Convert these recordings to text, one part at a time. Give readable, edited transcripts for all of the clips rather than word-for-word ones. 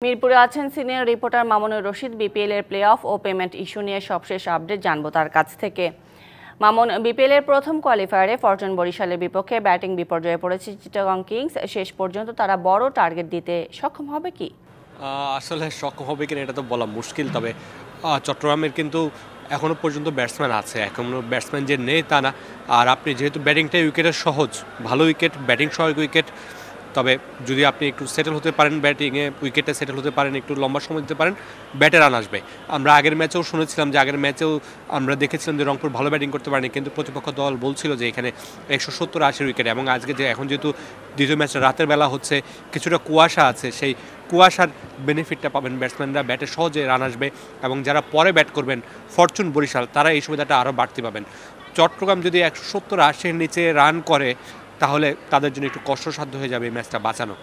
মিরপুরে আছেন senior reporter Mamunur Rashid. BPL এর play of O payment issue নিয়ে সবশেষ আপডেট জানবো তার কাছ থেকে। মামুন, বিপিএল এর প্রথম কোয়ালিফায়ারে ফরচুন বরিশালের বিপক্ষে ব্যাটিং বিপর্যয়ে পড়েছে চিটাগং কিংস। শেষ পর্যন্ত তারা বড় টার্গেট দিতে সক্ষম হবে কি? আসলে সক্ষম হবে কিনা এটা তো বলা মুশকিল, তবে চট্টগ্রামের কিন্তু এখনও পর্যন্ত ব্যাটসম্যান আছে, এখনও ব্যাটসম্যান যে নেই তা না। আর আপনি যেহেতু ব্যাটিংটাই উইকেটের সহজ, ভালো উইকেট, ব্যাটিং সহায়ক উইকেট, তবে যদি আপনি একটু সেটেল হতে পারেন ব্যাটিংয়ে, উইকেটে সেটেল হতে পারেন, একটু লম্বা সময় দিতে পারেন, ব্যাটে রান আসবে। আমরা আগের ম্যাচেও শুনেছিলাম যে আগের ম্যাচেও আমরা দেখেছিলাম যে রংপুর ভালো ব্যাটিং করতে পারেনি, কিন্তু প্রতিপক্ষ দল বলছিল যে এখানে 170-80 উইকেট। এবং আজকে যে এখন যেহেতু দ্বিতীয় ম্যাচটা রাতের বেলা হচ্ছে, কিছুটা কুয়াশা আছে, সেই কুয়াশার বেনিফিটটা পাবেন ব্যাটসম্যানরা, ব্যাটে সহজে রান আসবে। এবং যারা পরে ব্যাট করবেন ফরচুন বরিশাল, তারা এই সুবিধাটা আরও বাড়তি পাবেন। চট্টগ্রাম যদি 170-80-এর নিচে রান করে তাহলে তাদের জন্য একটু কষ্টসাধ্য হয়ে যাবে এই ম্যাচটা বাঁচানো।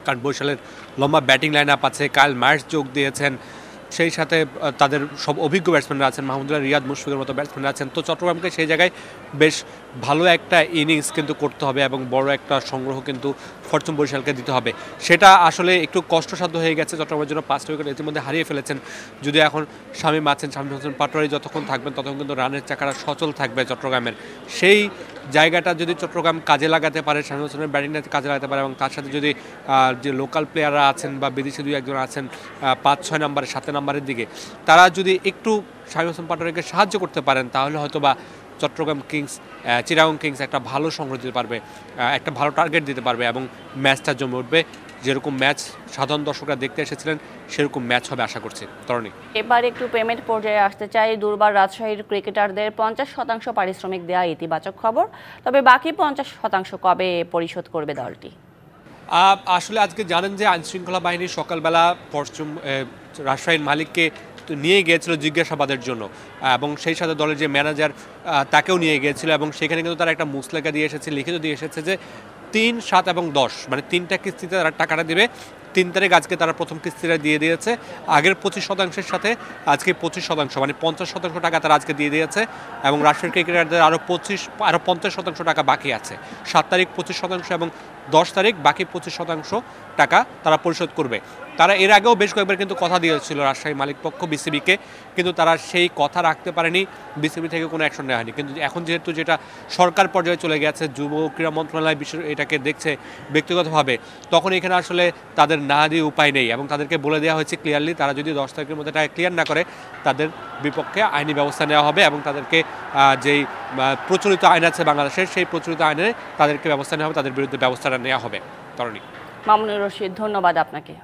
কারণ বরিশালের লম্বা ব্যাটিং লাইন আপ আছে, কাইল মার্স যোগ দিয়েছেন, সেই সাথে তাদের সব অভিজ্ঞ ব্যাটসম্যানরা আছেন, মাহমুদুল্লাহ, রিয়াদ, মুশফিকের মতো ব্যাটসম্যানরা আছেন। তো চট্টগ্রামকে সেই জায়গায় বেশ ভালো একটা ইনিংস কিন্তু করতে হবে এবং বড় একটা সংগ্রহ কিন্তু ফরচুন বরিশালকে দিতে হবে। সেটা আসলে একটু কষ্টসাধ্য হয়ে গেছে চট্টগ্রামের জন্য। 5টা উইকেট ইতিমধ্যে হারিয়ে ফেলেছেন। যদি এখন শামীম হোসেন পাটোয়ারি যতক্ষণ থাকবেন ততক্ষণ কিন্তু রানের চাকাটা সচল থাকবে চট্টগ্রামের। সেই জায়গাটা যদি চট্টগ্রাম কাজে লাগাতে পারে, শামীম হোসেনের ব্যাটিংটা কাজে লাগাতে পারে, এবং তার সাথে যদি যে লোকাল প্লেয়াররা আছেন বা বিদেশি 2-1 জন আছেন 5-6 নম্বরে 7 নম্বরের দিকে, তারা যদি একটু শামীম হোসেন পাটোয়ারিকে সাহায্য করতে পারেন তাহলে হয়তো বা চট্টগ্রাম কিংস, চিটাগং কিংস একটা ভালো সংগ্রহ দিতে পারবে, একটা ভালো টার্গেট দিতে পারবে এবং ম্যাচটা জমে উঠবে। যেরকম ম্যাচ সাধারণ দর্শকরা দেখতে এসেছিলেন সেরকম ম্যাচ হবে আশা করছি। তরণী, এবার একটু পেমেন্ট পর্যায়ে আসতে চাই। দুর্বার রাজশাহীর ক্রিকেটারদের 50% পারিশ্রমিক দেওয়া ইতিবাচক খবর, তবে বাকি 50% কবে পরিশোধ করবে দলটি? আসলে আজকে জানেন যে আইনশৃঙ্খলা বাহিনী সকালবেলা রাজশাহীর মালিককে নিয়ে গিয়েছিল জিজ্ঞাসাবাদের জন্য, এবং সেই সাথে দলের যে ম্যানেজার তাকেও নিয়ে গিয়েছিল, এবং সেখানে কিন্তু তারা একটা মুসলেখা দিয়ে এসেছে, লিখিত দিয়ে এসেছে যে 3, 7 এবং 10 মানে 3টা কিস্তিতে তারা টাকাটা দেবে। 3 তারিখ আজকে তারা প্রথম কিস্তিটা দিয়ে দিয়েছে, আগের 25%-এর সাথে আজকে 25% মানে 50% টাকা তারা আজকে দিয়ে দিয়েছে। এবং রাজশাহীর ক্রিকেটারদের আরও 50% টাকা বাকি আছে। 7 তারিখ 25% এবং 10 তারিখ বাকি 25% টাকা তারা পরিশোধ করবে। তারা এর আগেও বেশ কয়েকবার কিন্তু কথা দিয়েছিল রাজশাহী মালিকপক্ষ বিসিবিকে, কিন্তু তারা সেই কথা রাখতে পারেনি, বিসিবি থেকে কোনো অ্যাকশন নেওয়া হয়নি। কিন্তু এখন যেহেতু যেটা সরকার পর্যায়ে চলে গেছে, যুব ক্রীড়া মন্ত্রণালয় বিষয় এটাকে দেখছে ব্যক্তিগতভাবে, তখন এখানে আসলে তাদের না দিয়ে উপায় নেই, এবং তাদেরকে বলে দেওয়া হয়েছে ক্লিয়ারলি তারা যদি 10 তারিখের মধ্যে টাকা ক্লিয়ার না করে তাদের বিপক্ষে আইনি ব্যবস্থা নেওয়া হবে, এবং তাদেরকে যেই প্রচলিত আইন আছে বাংলাদেশের সেই প্রচলিত আইনে তাদেরকে ব্যবস্থা নেওয়া হবে, তাদের বিরুদ্ধে ব্যবস্থাটা নেওয়া হবে। তরণী, মামুনুর রশিদ, ধন্যবাদ আপনাকে।